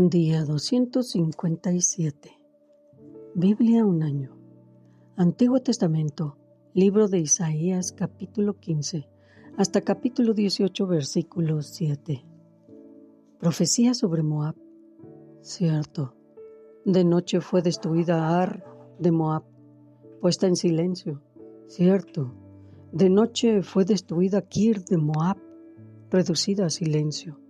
Día 257. Biblia un año. Antiguo Testamento, libro de Isaías, capítulo 15, hasta capítulo 18, versículo 7. Profecía sobre Moab. Cierto, de noche fue destruida Ar de Moab, puesta en silencio. Cierto, de noche fue destruida Kir de Moab, reducida a silencio.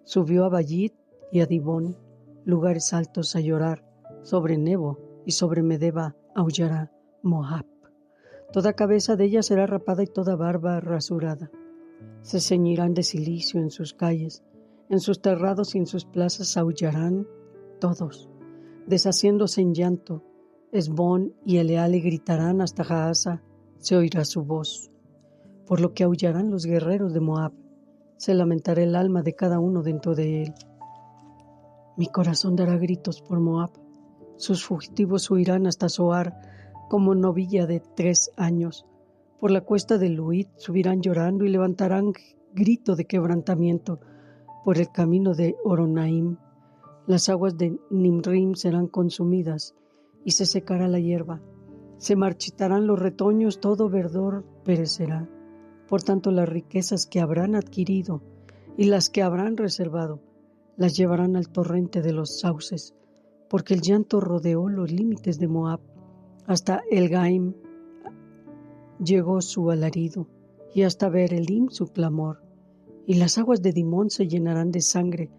Subió a Bayit y a Dibón, lugares altos, a llorar. Sobre Nebo y sobre Medeba aullará Moab. Toda cabeza de ella será rapada y toda barba rasurada. Se ceñirán de cilicio en sus calles, en sus terrados y en sus plazas aullarán todos, deshaciéndose en llanto. Esbón y Eleale gritarán, hasta Jaasa se oirá su voz. Por lo que aullarán los guerreros de Moab, se lamentará el alma de cada uno dentro de él. Mi corazón dará gritos por Moab, sus fugitivos huirán hasta Zoar como novilla de 3 años. Por la cuesta de Luhit subirán llorando y levantarán grito de quebrantamiento por el camino de Horonaim. Las aguas de Nimrim serán consumidas y se secará la hierba. Se marchitarán los retoños, todo verdor perecerá. Por tanto, las riquezas que habrán adquirido y las que habrán reservado las llevarán al torrente de los sauces, porque el llanto rodeó los límites de Moab. Hasta El-Gaim llegó su alarido, y hasta Beer-Elim su clamor. Y las aguas de Dimón se llenarán de sangre,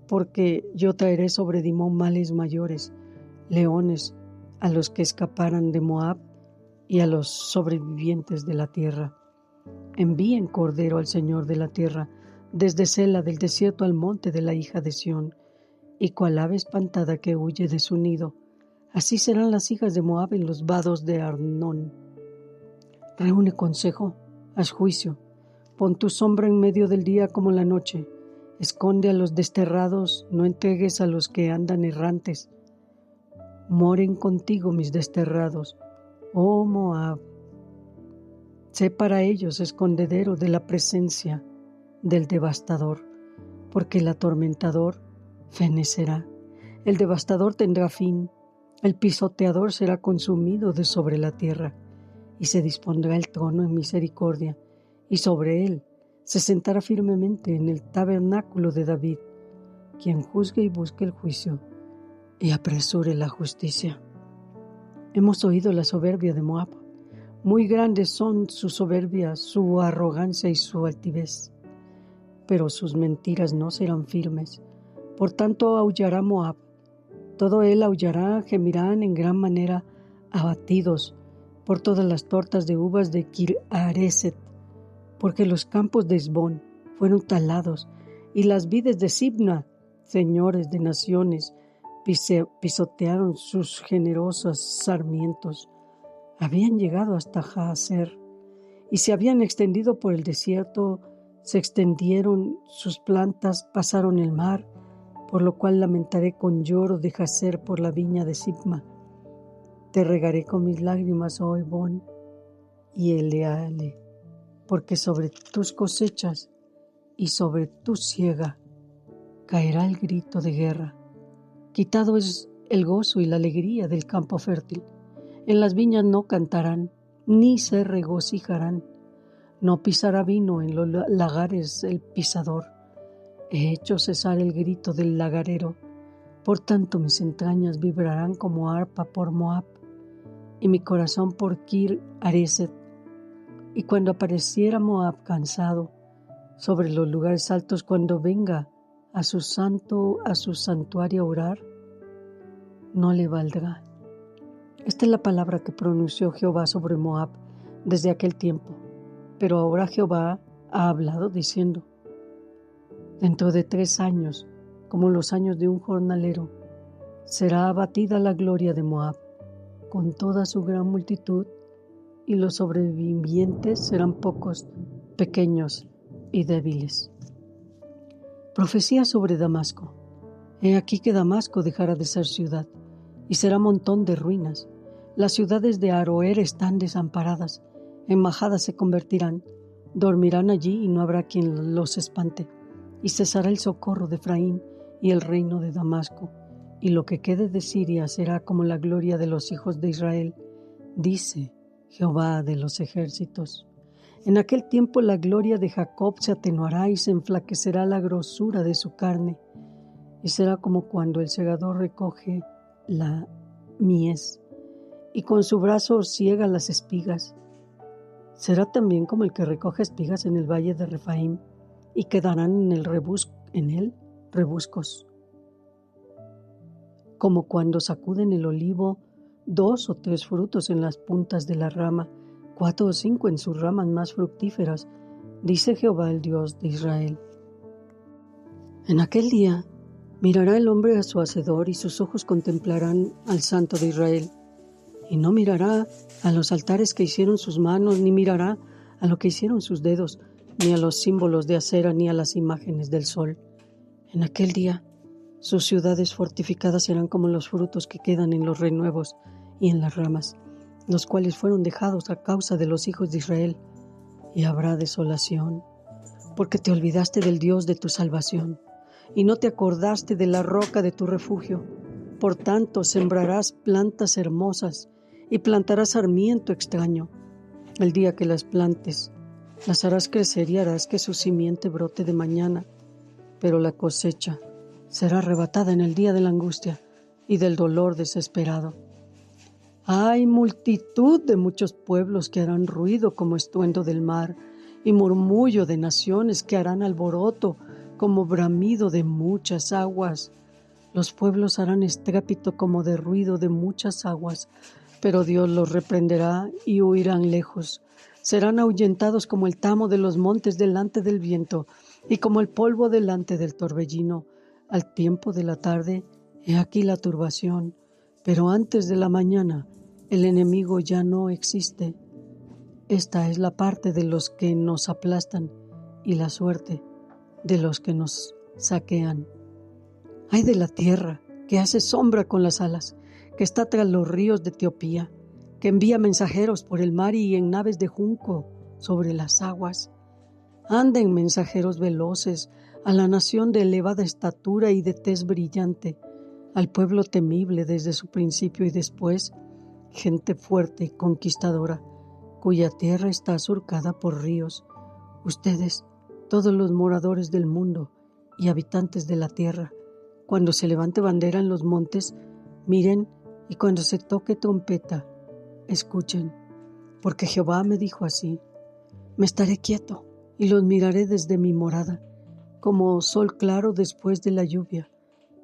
porque yo traeré sobre Dimón males mayores, leones, a los que escaparan de Moab y a los sobrevivientes de la tierra. Envíen cordero al Señor de la tierra, desde Sela del desierto al monte de la hija de Sión, y cual ave espantada que huye de su nido, así serán las hijas de Moab en los vados de Arnón. Reúne consejo, haz juicio, pon tu sombra en medio del día como la noche, esconde a los desterrados, no entregues a los que andan errantes. Moren contigo mis desterrados, oh Moab. Sé para ellos escondedero de la presencia del devastador, porque el atormentador fenecerá. El devastador tendrá fin, el pisoteador será consumido de sobre la tierra, y se dispondrá el trono en misericordia, y sobre él se sentará firmemente en el tabernáculo de David, quien juzgue y busque el juicio, y apresure la justicia. Hemos oído la soberbia de Moab. Muy grandes son su soberbia, su arrogancia y su altivez. Pero sus mentiras no serán firmes. Por tanto aullará Moab. Todo él aullará, gemirán en gran manera, abatidos por todas las tortas de uvas de Kir-Hareset, porque los campos de Esbón fueron talados, y las vides de Sibna, señores de naciones, pisotearon sus generosos sarmientos. Habían llegado hasta Jahazer, y se habían extendido por el desierto. Se extendieron sus plantas, pasaron el mar, por lo cual lamentaré con lloro de Jazer por la viña de Sibma. Te regaré con mis lágrimas, oh Esbón y Eleale, porque sobre tus cosechas y sobre tu siega caerá el grito de guerra. Quitado es el gozo y la alegría del campo fértil. En las viñas no cantarán, ni se regocijarán. No pisará vino en los lagares el pisador. He hecho cesar el grito del lagarero. Por tanto mis entrañas vibrarán como arpa por Moab, y mi corazón por Kir-Hareset. Y cuando apareciera Moab cansado sobre los lugares altos, cuando venga a su santuario a orar, no le valdrá. Esta es la palabra que pronunció Jehová sobre Moab desde aquel tiempo. Pero ahora Jehová ha hablado diciendo: dentro de 3 años, como los años de un jornalero, será abatida la gloria de Moab, con toda su gran multitud, y los sobrevivientes serán pocos, pequeños y débiles. Profecía sobre Damasco. He aquí que Damasco dejará de ser ciudad, y será montón de ruinas. Las ciudades de Aroer están desamparadas, en majadas se convertirán, dormirán allí y no habrá quien los espante, y cesará el socorro de Efraín, y el reino de Damasco, y lo que quede de Siria será como la gloria de los hijos de Israel, dice Jehová de los ejércitos. En aquel tiempo la gloria de Jacob se atenuará y se enflaquecerá la grosura de su carne, y será como cuando el segador recoge la mies y con su brazo ciega las espigas. Será también como el que recoge espigas en el valle de Refaim, y quedarán en él rebuscos. Como cuando sacuden el olivo 2 o 3 frutos en las puntas de la rama, 4 o 5 en sus ramas más fructíferas, dice Jehová el Dios de Israel. En aquel día mirará el hombre a su hacedor y sus ojos contemplarán al Santo de Israel. Y no mirará a los altares que hicieron sus manos, ni mirará a lo que hicieron sus dedos, ni a los símbolos de acera, ni a las imágenes del sol. En aquel día sus ciudades fortificadas serán como los frutos que quedan en los renuevos y en las ramas, los cuales fueron dejados a causa de los hijos de Israel. Y habrá desolación, porque te olvidaste del Dios de tu salvación, y no te acordaste de la roca de tu refugio. Por tanto, sembrarás plantas hermosas y plantarás sarmiento extraño. El día que las plantes, las harás crecer y harás que su simiente brote de mañana, pero la cosecha será arrebatada en el día de la angustia y del dolor desesperado. Hay multitud de muchos pueblos que harán ruido como estruendo del mar, y murmullo de naciones que harán alboroto como bramido de muchas aguas. Los pueblos harán estrépito como de ruido de muchas aguas, pero Dios los reprenderá y huirán lejos. Serán ahuyentados como el tamo de los montes delante del viento y como el polvo delante del torbellino. Al tiempo de la tarde, he aquí la turbación, pero antes de la mañana el enemigo ya no existe. Esta es la parte de los que nos aplastan y la suerte de los que nos saquean. Ay de la tierra que hace sombra con las alas, que está tras los ríos de Etiopía, que envía mensajeros por el mar y en naves de junco sobre las aguas. Anden mensajeros veloces a la nación de elevada estatura y de tez brillante, al pueblo temible desde su principio y después, gente fuerte y conquistadora, cuya tierra está surcada por ríos. Ustedes, todos los moradores del mundo y habitantes de la tierra, cuando se levante bandera en los montes, miren, y cuando se toque trompeta, escuchen, porque Jehová me dijo así: me estaré quieto y los miraré desde mi morada, como sol claro después de la lluvia,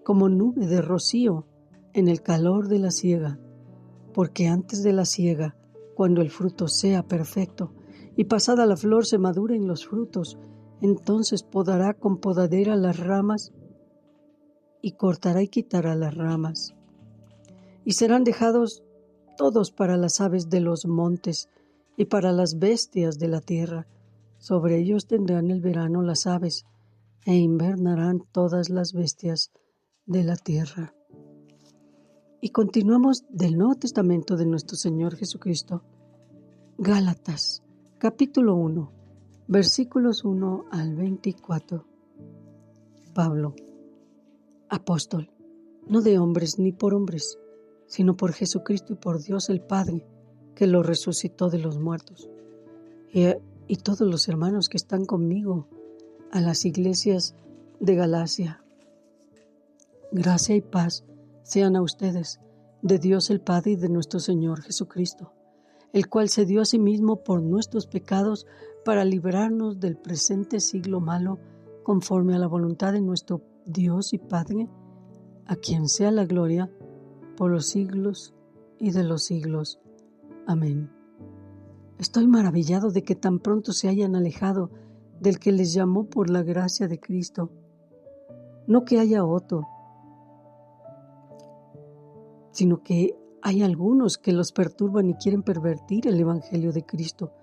como nube de rocío en el calor de la siega, porque antes de la siega, cuando el fruto sea perfecto y pasada la flor se maduren los frutos, entonces podará con podadera las ramas y cortará y quitará las ramas. Y serán dejados todos para las aves de los montes y para las bestias de la tierra. Sobre ellos tendrán el verano las aves, e invernarán todas las bestias de la tierra. Y continuamos del Nuevo Testamento de nuestro Señor Jesucristo. Gálatas, capítulo 1, versículos 1 al 24. Pablo, apóstol, no de hombres ni por hombres, sino por Jesucristo y por Dios el Padre, que lo resucitó de los muertos, y todos los hermanos que están conmigo, a las iglesias de Galacia. Gracia y paz sean a ustedes, de Dios el Padre y de nuestro Señor Jesucristo, el cual se dio a sí mismo por nuestros pecados para librarnos del presente siglo malo, conforme a la voluntad de nuestro Dios y Padre, a quien sea la gloria por los siglos y de los siglos. Amén. Estoy maravillado de que tan pronto se hayan alejado del que les llamó por la gracia de Cristo. No que haya otro, sino que hay algunos que los perturban y quieren pervertir el Evangelio de Cristo.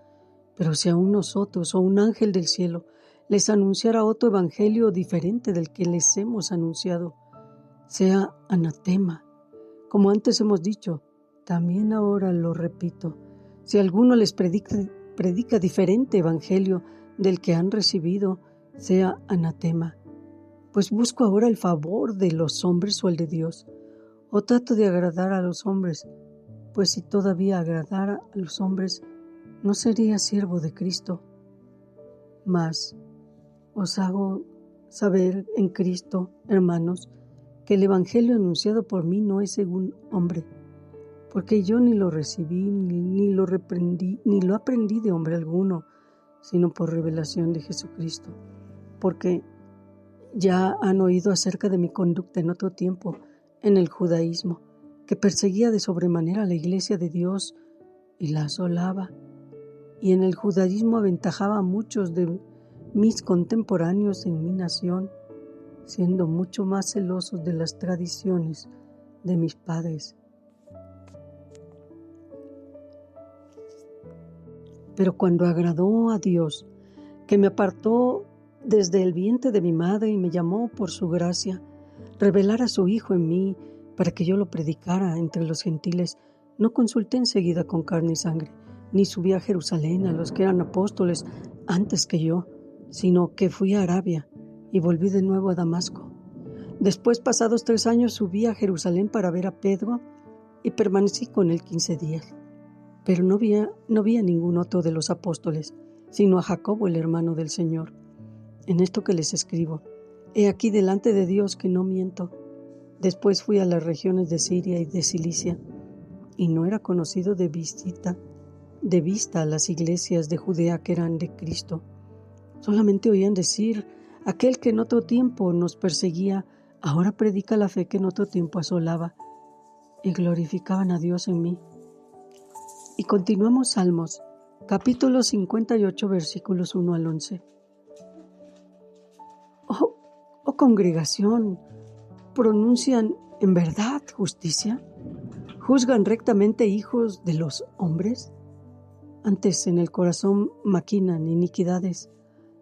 Pero si aún nosotros o un ángel del cielo les anunciara otro Evangelio diferente del que les hemos anunciado, sea anatema. Como antes hemos dicho, también ahora lo repito, si alguno les predica diferente evangelio del que han recibido, sea anatema. Pues busco ahora el favor de los hombres o el de Dios, o trato de agradar a los hombres, pues si todavía agradara a los hombres, no sería siervo de Cristo. Mas os hago saber en Cristo, hermanos, que el evangelio anunciado por mí no es según hombre, porque yo ni lo recibí, ni lo aprendí de hombre alguno, sino por revelación de Jesucristo. Porque ya han oído acerca de mi conducta en otro tiempo en el judaísmo, que perseguía de sobremanera a la iglesia de Dios y la asolaba, y en el judaísmo aventajaba a muchos de mis contemporáneos en mi nación, siendo mucho más celosos de las tradiciones de mis padres. Pero cuando agradó a Dios, que me apartó desde el vientre de mi madre y me llamó por su gracia, revelar a su Hijo en mí para que yo lo predicara entre los gentiles, no consulté enseguida con carne y sangre, ni subí a Jerusalén a los que eran apóstoles antes que yo, sino que fui a Arabia y volví de nuevo a Damasco. Después, pasados 3 años, subí a Jerusalén para ver a Pedro y permanecí con él 15 días. Pero no vi a ningún otro de los apóstoles, sino a Jacobo, el hermano del Señor. En esto que les escribo, he aquí delante de Dios que no miento. Después fui a las regiones de Siria y de Cilicia, y no era conocido de vista a las iglesias de Judea que eran de Cristo. Solamente oían decir, aquel que en otro tiempo nos perseguía, ahora predica la fe que en otro tiempo asolaba, y glorificaban a Dios en mí. Y continuamos Salmos, capítulo 58, versículos 1 al 11. Oh congregación, ¿pronuncian en verdad justicia? ¿Juzgan rectamente hijos de los hombres? Antes en el corazón maquinan iniquidades,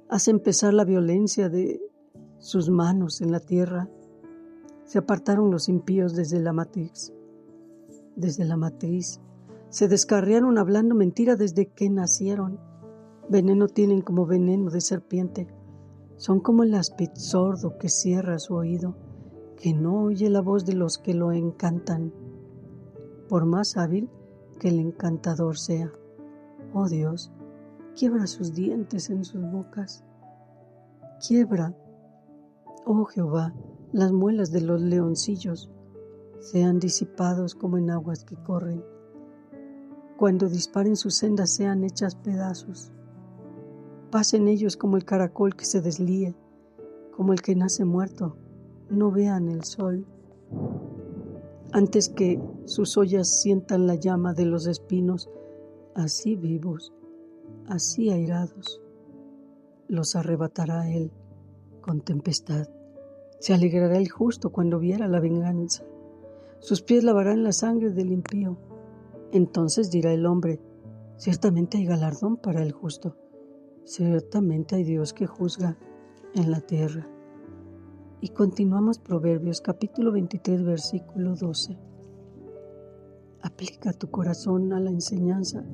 hacen pesar la violencia de sus manos en la tierra. Se apartaron los impíos desde la matriz. Se descarriaron hablando mentira desde que nacieron. Veneno tienen como veneno de serpiente. Son como el áspid sordo que cierra su oído, que no oye la voz de los que lo encantan, por más hábil que el encantador sea. Oh Dios, quiebra sus dientes en sus bocas. Quiebra, oh Jehová, las muelas de los leoncillos, sean disipados como en aguas que corren. Cuando disparen sus sendas sean hechas pedazos. Pasen ellos como el caracol que se deslíe, como el que nace muerto, no vean el sol. Antes que sus ollas sientan la llama de los espinos, así vivos, así airados, los arrebatará él con tempestad. Se alegrará el justo cuando viera la venganza. Sus pies lavarán la sangre del impío. Entonces dirá el hombre, ciertamente hay galardón para el justo. Ciertamente hay Dios que juzga en la tierra. Y continuamos Proverbios capítulo 23, versículo 12. Aplica tu corazón a la enseñanza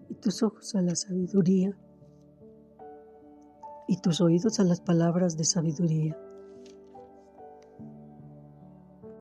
y tus ojos a la sabiduría y tus oídos a las palabras de sabiduría.